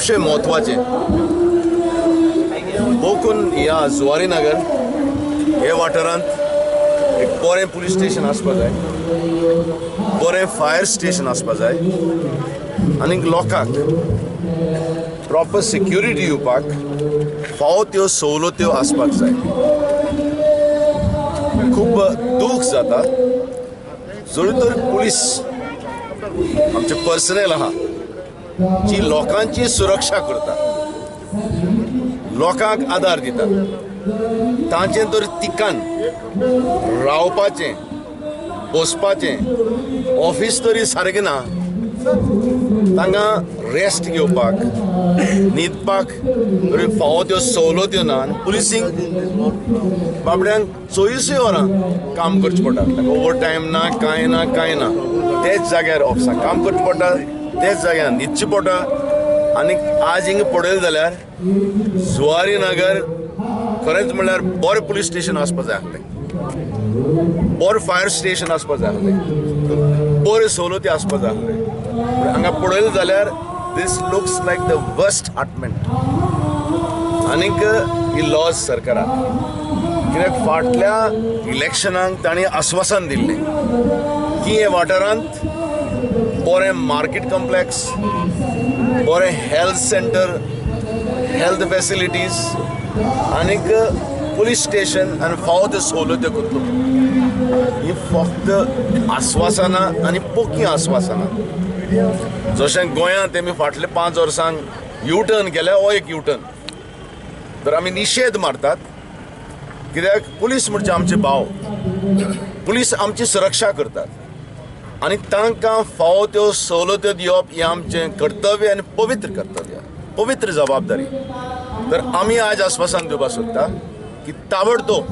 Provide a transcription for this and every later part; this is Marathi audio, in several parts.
खुबशे म्हत्वाचे देखून ह्या जुवारी नगर हे वाठारांत एक बरें पुलीस स्टेशन आसपा जाय, बरें फायर स्टेशन आसपा जाय आनी लोकांक प्रॉपर सिक्युरिटी दिवपाक फावो त्यो सवलत्यो आसपाक जाय. खूब दूख जाता जरी तर पुलीस आमचे पर्सनल आहा जी लोकांची सुरक्षा करता, लोकांक आदार दिता, तांचे तर तिकान रावपाचें, बसपाचें, ऑफिस तरी सारकें ना, तांकां रेस्ट घेवपाक, न्हिदपाक तरी फावो त्यो सवलत्यो ना. पुलिसींक बाबड्यांक 24 वरां काम करचें पडटा. ओवर टायम ना, कांय ना, कांय ना. तेच जाग्यार ऑफिसांत काम करचें पडटा, तेच जाग्यार न्हिदचें पडटा. आनी आज हिंगा पळयलें जाल्यार जुवारी नगर खरेंच म्हणल्यार बरें पुलीस स्टेशन आसपा जाय आसलें, बरें फायर स्टेशन आसपा जाय आसलें, बऱ्यो सवलती आसपा जाय आसल्यो. हांगा पळयलें जाल्यार दीस लुक्स लायक द वर्स्ट हाटमेंट. आनीक ही लॉज सरकाराक, कित्याक फाटल्या इलेक्शनाक तांणी आश्वासन दिल्लें की हे वाठारांत बरें मार्केट कॉम्प्लेक्स, बरें हेल्थ सेंटर, हेल्थ फॅसिलिटीज आनीक पुलीस स्टेशन आनी फावो त्यो सवलत्यो करतलो. ही फक्त आश्वासनां आनी पोकी आश्वासनां. जशें गोंयांत तेमी फाटले 5 वर्सांक यू टर्न केल्या, हो एक यू टर्न. तर आमी निशेध मारतात, कित्याक पुलीस म्हणजे आमचे भाव, पुलीस आमची सुरक्षा करतात आनी तांकां फावो त्यो सवलत्यो दिवप हें आमचें कर्तव्य आनी पवित्र कर्तव्य, पवित्र जबाबदारी. तर आमी आज आश्वासन दिवपाक सोदता की ताबडतोब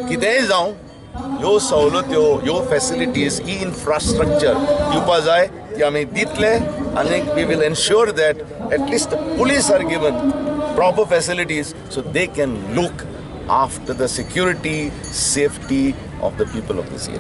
कितेंय जावं ह्यो सवलत्यो, ह्यो फॅसिलिटीज, ही इन्फ्रास्ट्रक्चर दिवपा जाय ती आमी दितले. आनी we will ensure that at least police are given proper facilities so they can look after the security, safety of the people of this area.